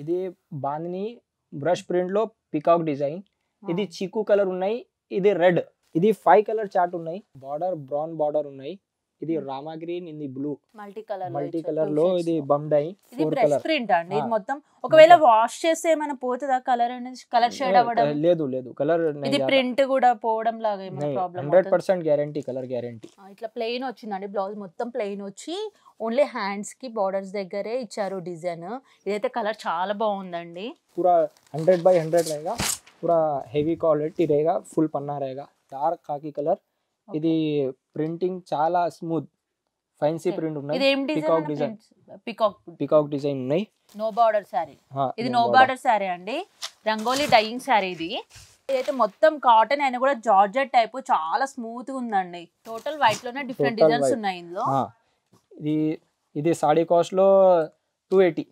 ఇది bandhani brush print లో peacock design. ఇది చీకు కలర్ ఉన్నాయి, ఇది రెడ్. ఇది 5 కలర్ చార్ట్ ఉన్నాయి. బార్డర్ బ్రౌన్ బార్డర్ ఉన్నాయి. ఇది రామా గ్రీన్, ఇది బ్లూ మల్టీ కలర్ లో ఇది బండై. ఇది బ్రష్ ప్రింట్ అండి. ఇది మొత్తం ఒకవేళ వాష్ చేస్తే ఏమైనా పోతుందా కలర్ అనేది? కలర్ షేడ్ అవ్వడం? లేదు లేదు, కలర్ ఇది ప్రింట్ కూడా పోవడం లాగా ఏమైనా ప్రాబ్లం? 100% guarantee, colour guarantee. ఇట్లా ప్లెయిన్ వచ్చిందండి. బ్లౌజ్ మొత్తం ప్లెయిన్ వచ్చి ఓన్లీ హ్యాండ్స్ కి బార్డర్స్ దగ్గరే ఇచ్చారు డిజైన్. ఇదైతే కలర్ చాలా బాగుందండి. पूरा 100/100 रहेगा. पूरा हेवी क्वालिटी रहेगा. फुल पन्ना रहेगा. डार्क खाकी कलर. ఇది ప్రింటింగ్ చాలా స్మూత్ ఫ్యాన్సీ ప్రింట్ ఉన్నాయి. ఇది ఏం డిజైన్? పికాక్ డిజైన్ ఉన్నాయి. No border sari. ఇది నో బార్డర్ సారీ అండి. రంగోలీ డైయింగ్ సారీ ఇది. ఇదైతే మొత్తం కాటన్ అయినా కూడా జార్జెట్ టైప్ చాలా స్మూత్ గా ఉందండి. టోటల్ వైట్ లోనే డిఫరెంట్ డిజైన్స్ ఉన్నాయి ఇందులో. ఇది సాడీ కాస్ట్ లో 280.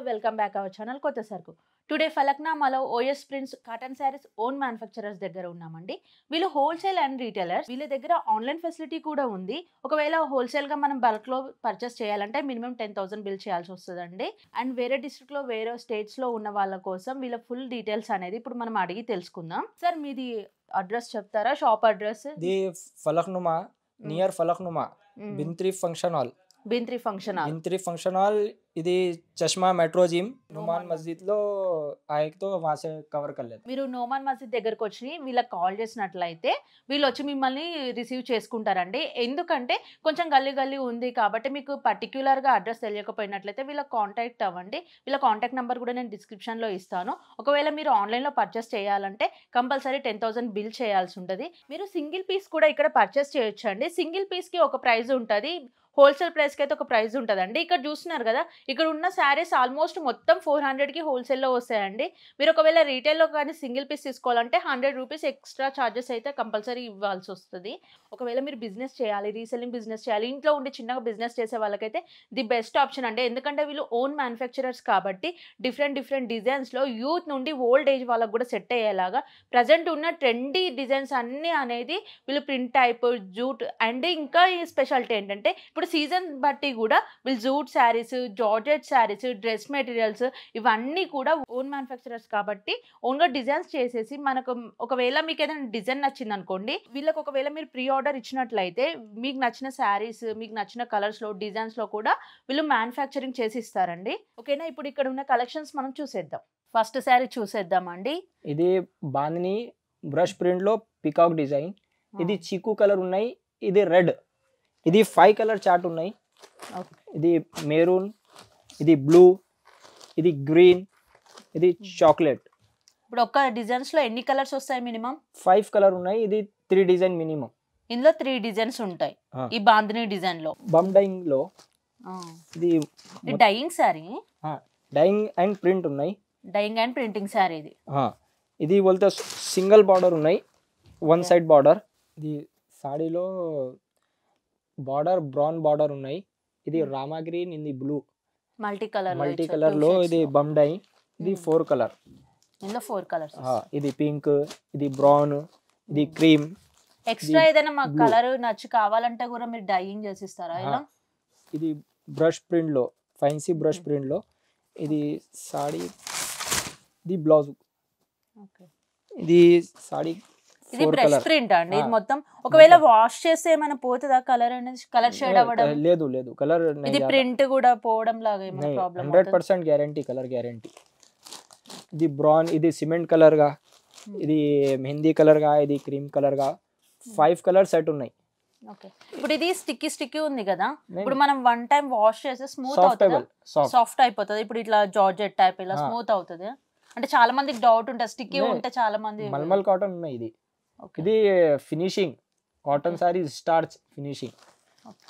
వెల్కమ్ బ్యాక్ అవర్ ఛానల్ కొత్త సరుకు. టుడే ఫలక్నామాలో OS prints cotton saris own manufacturers దగ్గర ఉన్నామండి. వీళ్ళు హోల్సేల్ అండ్ రీటైలర్స్. వీళ్ళ దగ్గర ఆన్లైన్ ఫెసిలిటీ కూడా ఉంది. ఒకవేళ హోల్సేల్ గా మనం బల్క్ లో పర్చేస్ చేయాలంటే మినిమం 10,000 బిల్ చేయాల్సి వస్తుందండి. అండ్ వేరే డిస్ట్రిక్ట్ లో వేరే స్టేట్స్ లో ఉన్న వాళ్ళ కోసం వీళ్ళ ఫుల్ డీటెయిల్స్ అనేది ఇప్పుడు మనం అడిగి తెలుసుకుందాం. సార్ మీది అడ్రస్ చెప్తారా? Shop address? ఇది ఫలక్నుమా, నియర్ ఫలక్నుమా, బింత్రి ఫంక్షన్ హాల్. బింత్రి ఫంక్షన్ హాల్. ఇది చష్మా మెట్రో జిమ్ నోమాన్ మస్జిద్ లో ఆయకతో వాసే కవర్ కర్లేదు. మీరు నోమాన్ మస్జిద్ దగ్గరకు వచ్చి వీళ్ళకి కాల్ చేసినట్లయితే వీళ్ళు వచ్చి మిమ్మల్ని రిసీవ్ చేసుకుంటారండి. ఎందుకంటే కొంచెం గల్లీ ఉంది కాబట్టి మీకు పర్టిక్యులర్ గా అడ్రస్ తెలియకపోయినట్లయితే వీళ్ళకి కాంటాక్ట్ అవ్వండి. వీళ్ళ కాంటాక్ట్ నెంబర్ కూడా నేను డిస్క్రిప్షన్ లో ఇస్తాను. ఒకవేళ మీరు ఆన్లైన్ లో పర్చేస్ చేయాలంటే కంపల్సరీ 10,000 బిల్ చేయాల్సి ఉంటుంది. మీరు సింగిల్ పీస్ కూడా ఇక్కడ పర్చేస్ చేయొచ్చు అండి. సింగిల్ పీస్ కి ఒక ప్రైస్ ఉంటుంది, హోల్సేల్ ప్రైస్కి అయితే ఒక ప్రైస్ ఉంటుందండి. ఇక్కడ చూస్తున్నారు కదా, ఇక్కడ ఉన్న శారీస్ ఆల్మోస్ట్ మొత్తం 400కి హోల్సేల్లో వస్తాయండి. మీరు ఒకవేళ రీటైల్లో కానీ సింగిల్ పీస్ తీసుకోవాలంటే 100 రూపీస్ ఎక్స్ట్రా ఛార్జెస్ అయితే కంపల్సరీ ఇవ్వాల్సి వస్తుంది. ఒకవేళ మీరు బిజినెస్ చేయాలి, రీసెల్లింగ్ బిజినెస్ చేయాలి, ఇంట్లో ఉండి చిన్నగా బిజినెస్ చేసే వాళ్ళకైతే ది బెస్ట్ ఆప్షన్ అండి. ఎందుకంటే వీళ్ళు ఓన్ మ్యానుఫ్యాక్చరర్స్ కాబట్టి డిఫరెంట్ డిజైన్స్లో యూత్ నుండి ఓల్డ్ ఏజ్ వాళ్ళకు కూడా సెట్ అయ్యేలాగా ప్రజెంట్ ఉన్న ట్రెండీ డిజైన్స్ అన్నీ అనేది వీళ్ళు ప్రింట్ టైప్, జూట్ అండ్ ఇంకా ఈ స్పెషాలిటీ ఏంటంటే ఇప్పుడు సీజన్ బట్టి కూడా వీళ్ళు jute saris, georgette saris, dress materials ఇవన్నీ కూడా ఓన్ మ్యానుఫ్యాక్చరర్స్ కాబట్టి ఓన్గా డిజైన్స్ చేసేసి మనకు ఒకవేళ మీకు ఏదైనా డిజైన్ నచ్చింది అనుకోండి, వీళ్ళకి ఒకవేళ మీరు ప్రీ ఆర్డర్ ఇచ్చినట్లయితే మీకు నచ్చిన శారీస్, మీకు నచ్చిన కలర్స్లో, డిజైన్స్లో కూడా వీళ్ళు మ్యానుఫ్యాక్చరింగ్ చేసి ఇస్తారండి. ఓకేనా? ఇప్పుడు ఇక్కడ ఉన్న కలెక్షన్స్ మనం చూసేద్దాం. ఫస్ట్ శారీ చూసేద్దామండి. ఇది బాందిని బ్రష్ ప్రింట్ లో పికాక్ డిజైన్. ఇది చీకు కలర్ ఉన్నాయి, ఇది రెడ్. ఇది 5 కలర్ చార్ట్ ఉన్నాయి. ఇది మెరూన్, ఇది బ్లూ, ఇది గ్రీన్, ఇది చాక్లెట్. ఇప్పుడు ఒక్క డిజైన్స్ లో ఎన్ని కలర్స్ వస్తాయి? మినిమం 5 కలర్ ఉన్నాయి. ఇది 3 డిజైన్ మినిమం. ఇందులో 3 డిజైన్స్ ఉంటాయి. ఈ బాందిని డిజైన్ లో, బమ్ డైయింగ్ లో ఇది dyeing sari, dyeing and print ఉన్నాయి. డైయింగ్ అండ్ ప్రింటింగ్ సారీ ఇది. ఇది బోల్తే సింగిల్ బార్డర్ ఉన్నాయి, వన్ సైడ్ బార్డర్. ఇది సాడీలో బార్డర్ బ్రౌన్ బార్డర్ ఉన్నాయి. ఇది రామా గ్రీన్, ఇది బ్లూ మల్టీ కలర్ లో ఇది బమ్ డై. ఇది 4 కలర్. ఇందులో 4 కలర్స్. ఇది పింక్, ఇది బ్రౌన్, ఇది క్రీమ్. ఎక్స్ట్రా ఏదైనా మాకు కలర్ నచ్చి కావాలంటే కూడా మీరు డైయింగ్ చేసి ఇస్తారా ఇలా? ఇది బ్రష్ ప్రింట్ లో, ఫ్యాన్సీ బ్రష్ ప్రింట్ లో. ఇది సాడీ, ఇది బ్లౌజ్. ఇది సాడీ ఇది బ్రష్ ప్రింట్ అండి. ఇది మొత్తం ఒకవేళ వాష్ చేస్తే ఏమైనా పోతుందా కలర్ అనేది? కలర్ షేడ్ అవ్వడం? లేదు లేదు, కలర్. ఇది ప్రింట్ కూడా పోవడం లాగా ఏమైనా ప్రాబ్లం? 100% guarantee, colour guarantee. ఇది బ్రౌన్, ఇది సిమెంట్ కలర్ గా, ఇది మెహందీ కలర్ గా, ఇది క్రీమ్ కలర్ గా 5 కలర్ సెట్ ఉన్నాయి. ఓకే. ఇప్పుడు ఇది స్టిక్కీ ఉంది కదా, ఇప్పుడు మనం వన్ టైం వాష్ చేస్తే స్మూత్ అవుతుంది, సాఫ్ట్ అయిపోతుంది. ఇప్పుడు ఇట్లా జార్జెట్ టైప్ ఇలా స్మూత్ అవుతుంది అంటే చాలా మందికి డౌట్ ఉంటుంది, స్టిక్కీ ఉంటే చాలా మంది. మల్మల్ కాటన్ ఉన్నాయి. ఇది finishing cotton sorry starch finishing.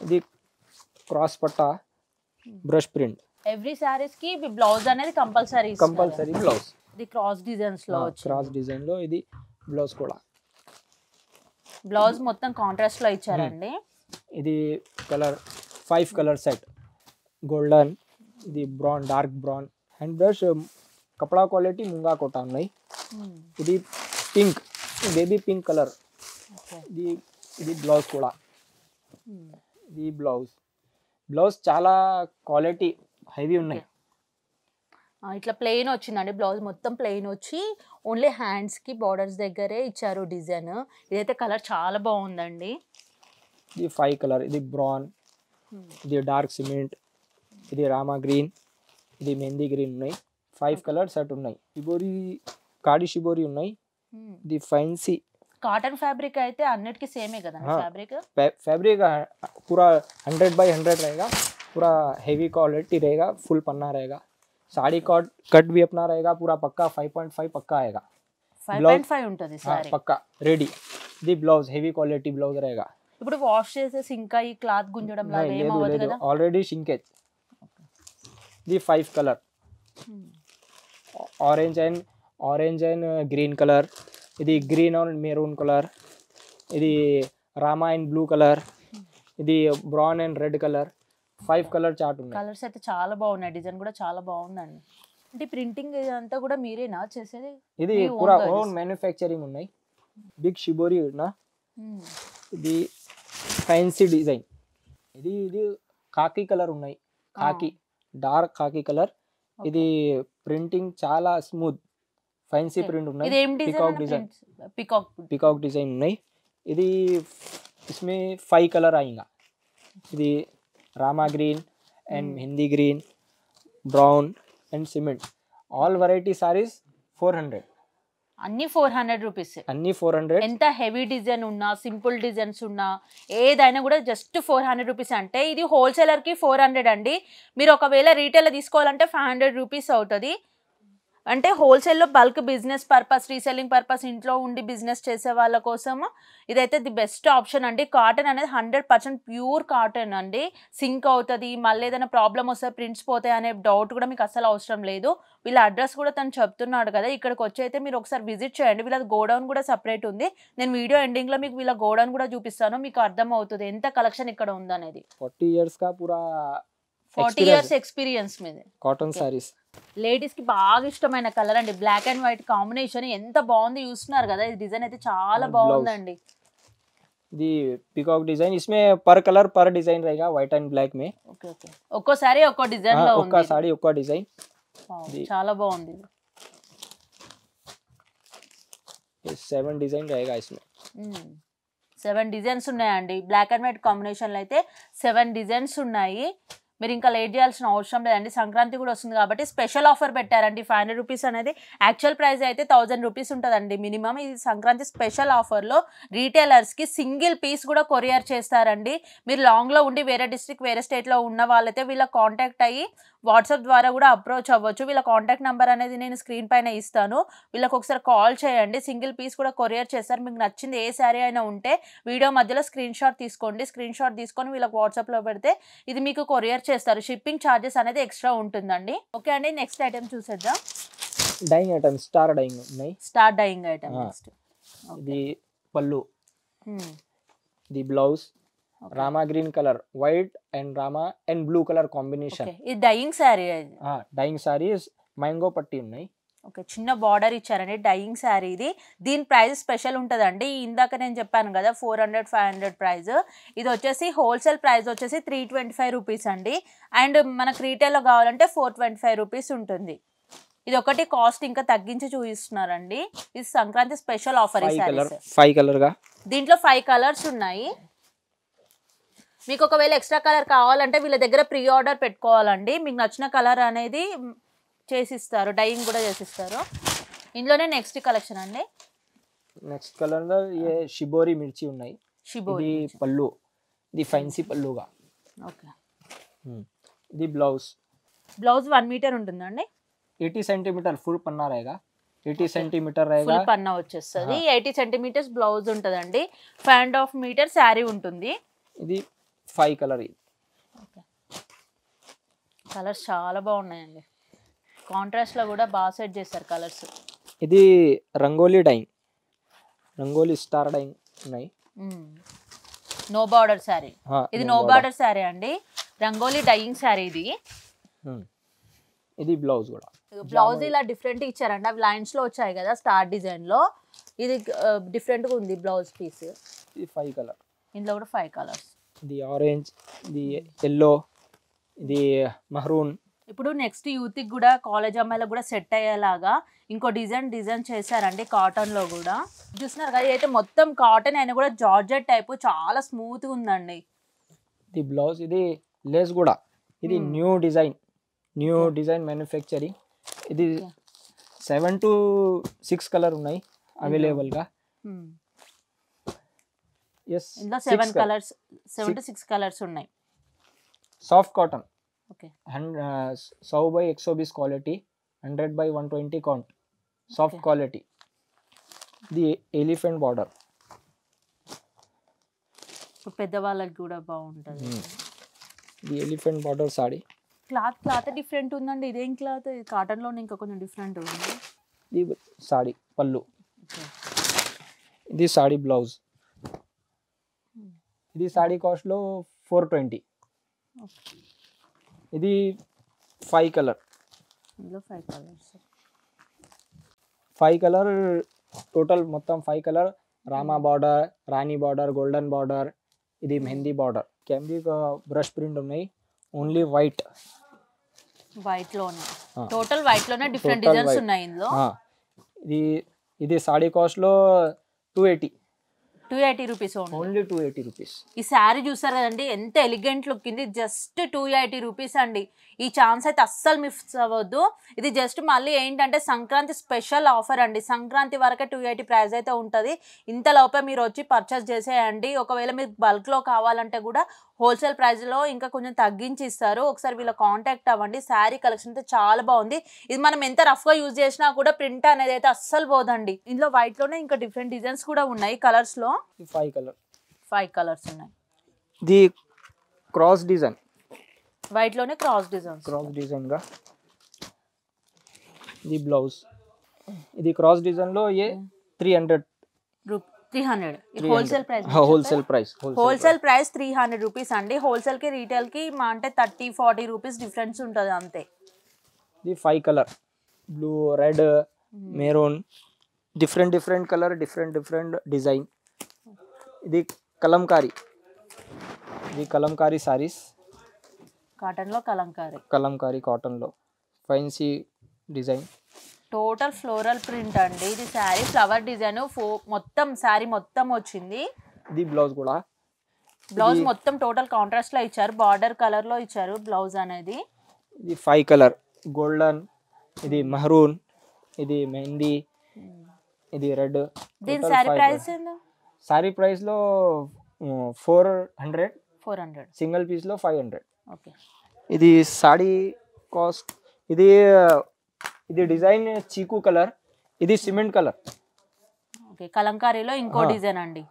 ఇది క్రాస్ పట్టా బ్రష్ ప్రింట్. ఎవ్రీ సారీస్ కి బ్లౌజ్ అనేది కంపల్సరీ బ్లౌజ్. ఇది క్రాస్ డిజైన్స్ లో, క్రాస్ డిజైన్ లో ఇది బ్లౌజ్ కూడా. బ్లౌజ్ మొత్తం కాంట్రాస్ట్ లో ఇచ్చారండి. ఇది కలర్ 5 కలర్ సెట్. గోల్డెన్, ఇది brown, dark brown. Hand brush కపడా క్వాలిటీ ముంగా కోటా ఉన్నాయి. ఇది pink, baby pink colour. Okay. ఇది బ్లౌజ్ కూడా. ఇది బ్లౌజ్ చాలా క్వాలిటీ హెవీ ఉన్నాయి. ఇట్లా ప్లెయిన్ వచ్చిందండి, బ్లౌజ్ మొత్తం ప్లెయిన్ వచ్చి ఓన్లీ హ్యాండ్స్కి బార్డర్స్ దగ్గరే ఇచ్చారు డిజైన్. ఇదైతే కలర్ చాలా బాగుందండి. ఇది 5 కలర్, ఇది బ్రౌన్, ఇది డార్క్ సిమెంట్, ఇది రామా గ్రీన్, ఇది మెహందీ గ్రీన్ ఉన్నాయి. 5 కలర్ సెట్ ఉన్నాయి. షిబోరి, కాడి షిబోరి ఉన్నాయి. ఇది ఫైన్సీ కాటన్ ఫ్యాబ్రిక్ అయితే అన్నిటికీ సేమే కదండి ఫ్యాబ్రిక్. फैब्रिक पूरा 100/100 रहेगा, पूरा हेवी क्वालिटी रहेगा, फुल पन्ना रहेगा. साड़ी कट भी अपना रहेगा पूरा पक्का 5.5 पक्का आएगा. 5.5 ఉంటుంది సారీ पक्का रेडी. ఇది బ్లౌజ్ హెవీ క్వాలిటీ బ్లౌజ్ रहेगा. ఇప్పుడు వాష్ చేసేసి ఇంకా ఈ క్లాత్ గుంజడం లాగా ఏం అవ్వదు కదా? Already shrinkage. ఇది 5 colour, orange and green colour, ఇది గ్రీన్ అండ్ మెరూన్ కలర్, ఇది రామా అండ్ బ్లూ కలర్, ఇది brown and red colour. 5 colour chart ఉన్నాయి. కలర్స్ అయితే చాలా బాగున్నాయి, డిజైన్ కూడా చాలా బాగుందండి. అంటే ప్రింటింగ్ ఇదంతా కూడా మీరేనా చేసేది? ఇది పూరా ఓన్ మ్యానుఫ్యాక్చరింగ్ ఉన్నాయి. బిగ్ షిబోరి నా. ఇది ఫ్యాన్సీ డిజైన్. ఇది కాకి కలర్ ఉన్నాయి, కాకి డార్క్ కాకి కలర్. ఇది ప్రింటింగ్ చాలా స్మూత్ ఫ్యాన్సీ ప్రింట్ ఉన్నాయి. పికాక్ డిజైన్ ఉన్నాయి. ఇది इसमें 5 కలర్ आएगा. ఇది Rama green and mehndi green, brown and cement. All variety saris 400. అన్ని 400 రూపీస్. అన్ని 400. ఎంత హెవీ డిజైన్ ఉన్నా, సింపుల్ డిజైన్స్ ఉన్నా, ఏదైనా కూడా జస్ట్ 400 రూపీస్. అంటే ఇది హోల్సేలర్కి 400 అండి. మీరు ఒకవేళ రీటైల్ తీసుకోవాలంటే 500 రూపీస్ అవుతుంది. అంటే హోల్సేల్లో bulk business purpose, reselling purpose, ఇంట్లో ఉండి బిజినెస్ చేసే వాళ్ళ కోసం ఇదైతే ది బెస్ట్ ఆప్షన్ అండి. కాటన్ అనేది 100% ప్యూర్ కాటన్ అండి. సింక్ అవుతుంది, మళ్ళీ ఏదైనా ప్రాబ్లమ్ వస్తే ప్రింట్స్ పోతాయి అనే డౌట్ కూడా మీకు అసలు అవసరం లేదు. వీళ్ళ అడ్రస్ కూడా తను చెప్తున్నాడు కదా, ఇక్కడికి వచ్చి అయితే మీరు ఒకసారి విజిట్ చేయండి. వీళ్ళ గోడౌన్ కూడా సపరేట్ ఉంది. నేను వీడియో ఎండింగ్లో మీకు వీళ్ళ గోడౌన్ కూడా చూపిస్తాను, మీకు అర్థం అవుతుంది ఎంత కలెక్షన్ ఇక్కడ ఉందనేది. 40 years का पूरा 40 years ఎక్స్పీరియన్స్ మీద కాటన్ సారీస్. లేడీస్ కి బాగా ఇష్టమైన కలర్ అండి, బ్లాక్ అండ్ వైట్ కాంబినేషన్ ఎంత బాగుంది చూస్తున్నారు కదా. ఈ డిజైన్ అయితే చాలా బాగుందండి. ఇది పికాక్ డిజైన్. इसमें पर कलर पर डिजाइन रहेगा, व्हाइट एंड ब्लैक में. ఓకే ఓకే, ఒక్కోసారి ఒక్కో డిజైన్ లో ఉంది. ఒక్క సారీ ఒక్క డిజైన్. చాలా బాగుంది. 7 డిజైన్ रहेगा इसमें. 7 డిజైన్స్ ఉన్నాయండి. బ్లాక్ అండ్ వైట్ కాంబినేషన్ లో అయితే 7 డిజైన్స్ ఉన్నాయి. మీరు ఇంకా లేట్ చేయాల్సిన అవసరం లేదండి. సంక్రాంతి కూడా వస్తుంది కాబట్టి స్పెషల్ ఆఫర్ పెట్టారండి. 500 రూపీస్ అనేది యాక్చువల్ ప్రైస్ అయితే 1000 రూపీస్ ఉంటుందండి మినిమం. ఇది సంక్రాంతి స్పెషల్ ఆఫర్లో రీటైలర్స్కి సింగిల్ పీస్ కూడా కొరియర్ చేస్తారండి. మీరు లాంగ్లో ఉండి వేరే డిస్ట్రిక్ట్ వేరే స్టేట్లో ఉన్న వాళ్ళైతే వీళ్ళ కాంటాక్ట్ అయ్యి వాట్సాప్ ద్వారా కూడా అప్రోచ్ అవ్వచ్చు. వీళ్ళ కాంటాక్ట్ నెంబర్ అనేది నేను స్క్రీన్ పైన ఇస్తాను, వీళ్ళకి ఒకసారి కాల్ చేయండి. సింగిల్ పీస్ కూడా కొరియర్ చేస్తారు. మీకు నచ్చింది ఏ శారీ అయినా ఉంటే వీడియో మధ్యలో స్క్రీన్ షాట్ తీసుకోండి. స్క్రీన్ షాట్ తీసుకొని వీళ్ళకి వాట్సాప్లో పెడితే ఇది మీకు కొరియర్ చేస్తారు. షిప్పింగ్ ఛార్జెస్ అనేది ఎక్స్ట్రా ఉంటుందండి. ఓకే అండి, నెక్స్ట్ ఐటమ్ చూసేద్దాం. డైయింగ్ ఐటమ్, స్టార్ డైయింగ్ ఉన్నాయి. Star dyeing item next. ఇది పళ్ళు, ఇది blouse, Rama green colour, white and Rama and blue colour combination. ఇది dyeing sari. Dyeing saris mango పట్టి ఉన్నాయి. ఓకే, చిన్న బార్డర్ ఇచ్చారండి. డైయింగ్ శారీ ఇది. దీని ప్రైస్ స్పెషల్ ఉంటుందండి. ఇందాక నేను చెప్పాను కదా 400 500 ప్రైస్. ఇది వచ్చేసి హోల్సేల్ ప్రైస్ వచ్చేసి 325 రూపీస్ అండి. అండ్ మనకు రీటైల్లో కావాలంటే 425 రూపీస్ ఉంటుంది. ఇది ఒకటి కాస్ట్ ఇంకా తగ్గించి చూపిస్తున్నారండి. ఇది సంక్రాంతి స్పెషల్ ఆఫర్. 5 కలర్ గా దీంట్లో 5 కలర్స్ ఉన్నాయి. మీకు ఒకవేళ ఎక్స్ట్రా కలర్ కావాలంటే వీళ్ళ దగ్గర ప్రీ ఆర్డర్ పెట్టుకోవాలండి. మీకు నచ్చిన కలర్ అనేది చేసిస్తారు, డైయింగ్ కూడా చేసిస్తారు. ఇందులోనే నెక్స్ట్ కలెక్షన్ అండి. నెక్స్ట్ కలర్ లో ये షిబోరి మిర్చి ఉన్నాయి. షిబోరి పళ్ళు, ఇది ఫ్యాన్సీ పళ్ళుగా. ఓకే, ఇది బ్లౌజ్. బ్లౌజ్ 1 మీటర్ ఉంటుందండి. 80 సెంటీమీటర్ ఫుల్ పన్నా रहेगा. 80 సెంటీమీటర్ रहेगा. ఫుల్ పన్నా వచ్చేస్తుంది. 80 సెంటీమీటర్స్ బ్లౌజ్ ఉంటుందండి. 5.5 మీటర్ శారీ ఉంటుంది. ఇది 5 కలర్. ఓకే, కలర్స్ చాలా బాగున్నాయండి. కాంట్రాస్ట్ లో కూడా బాగా సెట్ చేస్తారు కలర్స్. ఇది rangoli dyeing, rangoli star dyeing ఉన్నాయి. No border sari. ఇది నో బార్డర్ శారీ అండి, రంగోలీ డైయింగ్ శారీ ఇది. ఇది బ్లౌజ్ కూడా. బ్లౌజ్ ఇలా డిఫరెంట్ ఇచ్చారండి. అవి లైన్స్ లో వచ్చాయి కదా స్టార్ డిజైన్ లో. ఇది డిఫరెంట్ గా ఉంది బ్లౌజ్ పీస్. ఇది 5 కలర్. ఇందులో కూడా 5 కలర్స్. ఇది ఆరెంజ్, ఇది ఎల్లో, ఇది మహరూన్. ఇప్పుడు నెక్స్ట్ యూత్ కి కూడా కాలేజ్ అమ్మాయిలకు కూడా సెట్ అయ్యేలాగా ఇంకో డిజైన్ చేశారండి కాటన్ లో కూడా. చూస్తున్నారు కదా అయితే మొత్తం కాటన్ అయినా కూడా జార్జెట్ టైప్ చాలా స్మూత్ గా ఉందండి. ఇది బ్లౌజ్, ఇది లేస్ కూడా. ఇది న్యూ డిజైన్ మ్యానుఫ్యాక్చరింగ్. ఇది 7 to 6 కలర్ ఉన్నాయి అవైలబుల్ గా. yes ఇందులో 7 to 6 కలర్స్ ఉన్నాయి. Soft cotton. Okay. 100 by 120 quality, 100 by 120 count, soft quality. ఇది ఎలిఫెంట్ బార్డర్. పెద్దవాళ్ళకి కూడా బాగుంటుంది. ఇది elephant border sorry. Cloth different ఉందండి. ఇదేం క్లాత్? కాటన్ లో ఇంకా కొంచెం డిఫరెంట్ ఉంది. ఇది సారీ పళ్ళు. ఇది సారీ బ్లౌజ్. ఇది సారీ కాస్ట్ లో 420. ఇది 5 కలర్. ఇందులో 5 కలర్స్. 5 కలర్ టోటల్, మొత్తం 5 కలర్. రామా బార్డర్, రాణి బార్డర్, గోల్డెన్ బార్డర్, ఇది మెహందీ బార్డర్. కెమ్రిక్ బ్రష్ ప్రింట్ ఉన్నాయి. ఓన్లీ వైట్ లోనే, టోటల్ వైట్ లోనే డిఫరెంట్ డిజైన్స్ ఉన్నాయి ఇందులో. ఇది సారీ కాస్ట్ లో 280 రూపీస్. Only 280 rupees. ఈ శారీ చూసారు కదండి ఎంత ఎలిగెంట్ లుక్ ఉంది. జస్ట్ 280 రూపీస్ అండి. ఈ ఛాన్స్ అయితే అస్సలు మిస్ అవ్వద్దు. ఇది జస్ట్ మళ్ళీ ఏంటంటే సంక్రాంతి స్పెషల్ ఆఫర్ అండి. సంక్రాంతి వరకే 280 ప్రైస్ అయితే ఉంటుంది. ఇంతలోపే మీరు వచ్చి పర్చేస్ చేసేయండి. ఒకవేళ మీకు బల్క్లో కావాలంటే కూడా హోల్సేల్ ప్రైస్లో ఇంకా కొంచెం తగ్గించి ఇస్తారు. ఒకసారి వీళ్ళ కాంటాక్ట్ అవ్వండి. శారీ కలెక్షన్ అయితే చాలా బాగుంది. ఇది మనం ఎంత రఫ్గా యూజ్ చేసినా కూడా ప్రింట్ అనేది అయితే అస్సలు పోదండి. ఇందులో వైట్లోనే ఇంకా డిఫరెంట్ డిజైన్స్ కూడా ఉన్నాయి కలర్స్లో. 5 కలర్స్ ఉన్నాయి. ఇది క్రాస్ డిజైన్. వైట్లోనే క్రాస్ డిజైన్ గా. ఇది బ్లౌజ్. ఇది క్రాస్ డిజైన్ లో ఏ 300. హోల్సేల్ ప్రైస్ 300 రూపీస్ అండి. హోల్సేల్ కి రీటైల్ కి మా అంటే 30-40 రూపీస్ డిఫరెన్స్ ఉంటుంది అంతే. ఇది 5 colour. Blue, red, maroon, different colour, different design. ఇది కలంకారీ. ఇది కలంకారీ సారీస్. కాటన్ లో కలంకారీ కాటన్ లో fancy design. Total floral print అండి. ఇది శారీ ఫ్లవర్ డిజైన్ మొత్తం శారీ మొత్తం వచ్చింది. ఇది బ్లౌజ్ కూడా. బ్లౌజ్ మొత్తం టోటల్ కాంట్రాస్ట్ లో ఇచ్చారు. బార్డర్ కలర్ లో ఇచ్చారు బ్లౌజ్ అనేది. ఇది 5 కలర్. గోల్డెన్, ఇది మహరూన్, ఇది మెహందీ, ఇది రెడ్. దీని శారీ ప్రైస్ సారీ ప్రైస్ లో 400. సింగిల్ పీస్ లో 500. ఓకే. ఇది సారీ కాస్ట్. ఇది డిజైన్ చీకు కలర్, ఇది సిమెంట్ కలర్. ఓకే. కలంకారీలో ఇంకో డిజైన్ అండి.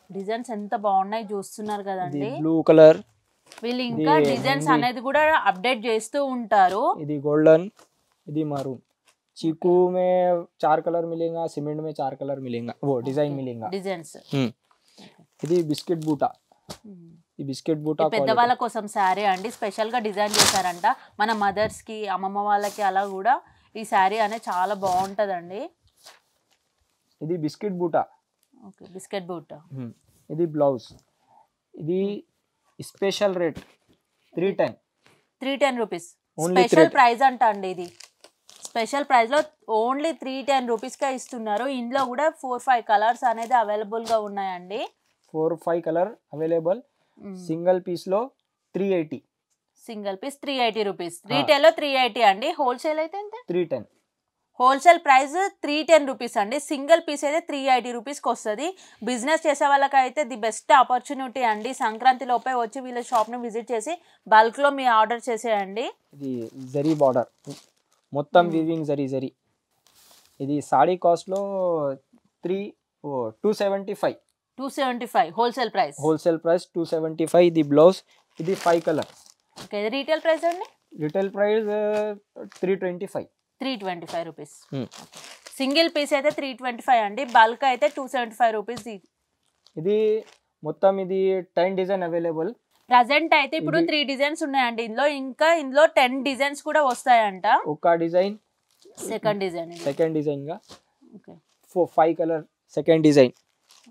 డిజైన్స్ ఎంత బాగున్నాయి చూస్తున్నారు కదండి. Blue colour. వీళ్ళు ఇంకా డిజైన్స్ అనేది కూడా అప్డేట్ చేస్తూ ఉంటారు. ఇది గోల్డెన్, ఇది మరూన్. चीकू में 4 कलर मिलेगा, सीमेंट में 4 कलर मिलेगा, वो डिजाइन मिलेगा. డిజైన్స్. ఇది బిస్కెట్ బూటా. ఈ బిస్కెట్ బూటా పెద్దవాళ్ళ కోసం శారీ అండి. స్పెషల్ గా డిజైన్ చేశారంట. మన మదర్స్ కి, అమ్మమ్మ వాళ్ళకి అలా కూడా ఈ శారీ అనేది చాలా బాగుంటదండి. ఇది బిస్కెట్ బూటా. ఓకే. బిస్కెట్ బూటా. ఇది బ్లౌజ్. ఇది special rate 310 rupees. Special price అంట అండి. ఇది స్పెషల్ ప్రైస్ లో ఓన్లీ 310 రూపీస్ గా ఇస్తున్నారు. ఇందులో కూడా 4-5 కలర్స్ అనేది అవైలబుల్ గా ఉన్నాయండి. 4-5 కలర్ అవైలబుల్. సింగిల్ పీస్ లో 380. Single piece 380 rupees. రీటైల్ లో 380 అండి. హోల్సేల్ అయితే ఎంత? 310. హోల్సేల్ ప్రైస్ 310 రూపీస్ అండి. సింగిల్ పీస్ అయితే 380 రూపీస్కి వస్తుంది. బిజినెస్ చేసే వాళ్ళకైతే ది బెస్ట్ ఆపర్చునిటీ అండి. సంక్రాంతి లోపే వచ్చి వీళ్ళ షాప్ని విజిట్ చేసి బల్క్లో మీ ఆర్డర్ చేసేయండి. ఇది జరీ బార్డర్ మొత్తం వీవింగ్ జరీ. ఇది సాడీ కాస్ట్లో 275 హోల్సేల్ ప్రైస్ 275. ఇది బ్లౌజ్. ఇది 5 కలర్. ఓకే. రీటైల్ ప్రైస్ అండి? Retail price 325 rupees. Single piece అయితే 325 అండి. బల్క్ అయితే 275 రూపీస్. ఇది మొత్తం ఇది 10 డిజైన్ అవైలబుల్. ప్రజెంట్ అయితే ఇప్పుడు 3 డిజైన్స్ ఉన్నాయండి. ఇందులో 10 డిజైన్స్ కూడా వస్తాయంట. ఒక డిజైన్ సెకండ్ డిజైన్ గా 5 కలర్ సెకండ్ డిజైన్,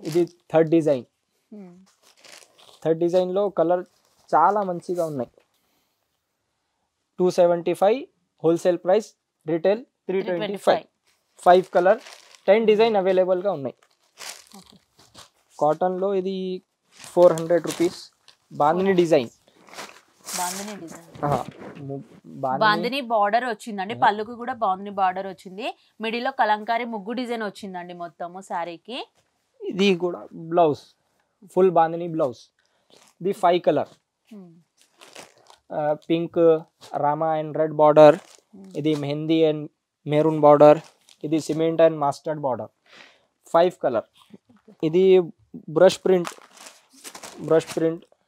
ఇది థర్డ్ డిజైన్. థర్డ్ డిజైన్లో కలర్ చాలా మంచిగా ఉన్నాయి. 275 wholesale price, retail 325. 5 colour 10 design అవైలబుల్గా ఉన్నాయి. కాటన్లో ఇది 400 rupees. Bandhani design, bandhani border వచ్చిందండి, పళ్ళుకు కూడా బాందిని బార్డర్ వచ్చింది, మిడిల్ లో కలంకారీ ముగ్గు డిజైన్ వచ్చిందండి మొత్తము శారీకి. ఇది కూడా బ్లౌజ్ ఫుల్ బాందిని బ్లౌజ్. ఇది 5 colour, pink, Rama and red border, ఇది మెహందీ అండ్ మెరూన్ బార్డర్, ఇది cement and mustard border. 5 colour. ఇది బ్రష్ ప్రింట్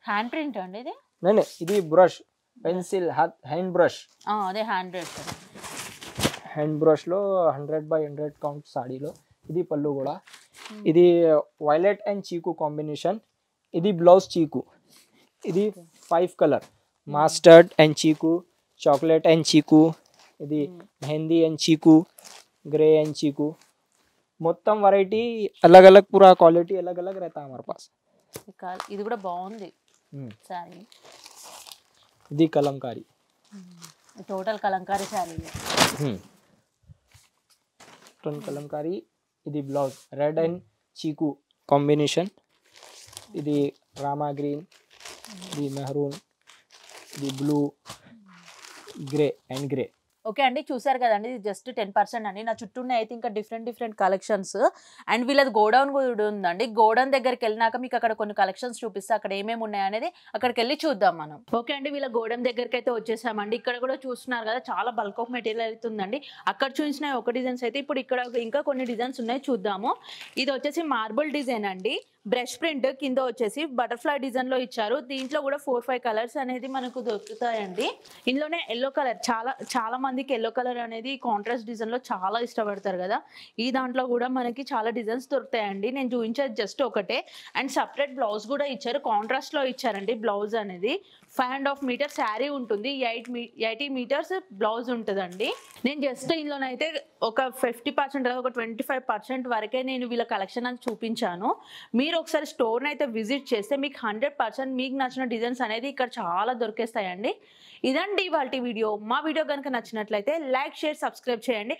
హ్యాండ్ ప్రింట్ అండి ఇది. ఇది బ్రష్ పెన్సిల్ హ్యాండ్ బ్రష్. అదే హ్యాండ్ బ్రష్లో 100/100 కౌంట్ సాడీలో. ఇది పళ్ళు కూడా. ఇది వైలెట్ అండ్ చీకు కాంబినేషన్. ఇది బ్లౌజ్ చీకు. ఇది 5 కలర్, మస్టర్డ్ అండ్ చీకు, చాక్లెట్ అండ్ చీకు, ఇది మెహందీ అండ్ చీకు, ग्रे एंड चीकू. మొత్తం వెరైటీ अलग अलग पूरा क्वालिटी अलग अलग रहता है हमारे पास. ఇది కూడా బాగుంది సారీ. ఇది Kalamkari, total Kalamkari sorry. Total Kalamkari. ఇది బ్లౌజ్ రెడ్ అండ్ చీకు కాంబినేషన్. ఇది రామా గ్రీన్, ఇది మెహరూన్, ఇది blue, grey and grey. Okay అండి, చూసారు కదండి, ఇది జస్ట్ 10% అండి. నా చుట్టూ అయితే ఇంకా డిఫరెంట్ కలెక్షన్స్. అండ్ వీళ్ళది గోడౌన్ కూడా ఉందండి. గోడౌన్ దగ్గరికి వెళ్ళినాక మీకు అక్కడ కొన్ని కలెక్షన్స్ చూపిస్తే అక్కడ ఏమేమి ఉన్నాయి అనేది అక్కడికి వెళ్ళి చూద్దాం మనం. ఓకే అండి, వీళ్ళ గోడౌన్ దగ్గరికి అయితే వచ్చేసామండి. ఇక్కడ కూడా చూస్తున్నారు కదా, చాలా బల్క్ ఆఫ్ మెటీరియల్ అయితే ఉందండి. అక్కడ చూసిన ఒక డిజైన్స్ అయితే ఇప్పుడు ఇక్కడ ఇంకా కొన్ని డిజైన్స్ ఉన్నాయి, చూద్దాము. ఇది వచ్చేసి మార్బుల్ డిజైన్ అండి, బ్రష్ ప్రింట్ కింద వచ్చేసి బటర్ఫ్లై డిజైన్ లో ఇచ్చారు. దీంట్లో కూడా 4-5 కలర్స్ అనేది మనకు దొరుకుతాయండి. ఇందులోనే ఎల్లో కలర్, చాలా మందికి ఎల్లో కలర్ అనేది కాంట్రాస్ట్ డిజైన్ లో చాలా ఇష్టపడతారు కదా. ఈ దాంట్లో కూడా మనకి చాలా డిజైన్స్ దొరుకుతాయండి. నేను చూపించేది జస్ట్ ఒకటే. అండ్ సపరేట్ బ్లౌజ్ కూడా ఇచ్చారు, కాంట్రాస్ట్ లో ఇచ్చారండి. బ్లౌజ్ అనేది 5.5 మీటర్ శారీ ఉంటుంది, 80 మీటర్స్ బ్లౌజ్ ఉంటుందండి. నేను జస్ట్ ఇందులోనైతే ఒక 50% ఒక 25% వరకే నేను వీళ్ళ కలెక్షన్ అని చూపించాను. మీరు ఒకసారి స్టోర్ని అయితే విజిట్ చేస్తే మీకు 100% మీకు నచ్చిన డిజైన్స్ అనేది ఇక్కడ చాలా దొరికేస్తాయండి. ఇదండి ఇవాల్టి వీడియో. మా వీడియో కనుక నచ్చినట్లయితే లైక్, షేర్, సబ్స్క్రైబ్ చేయండి.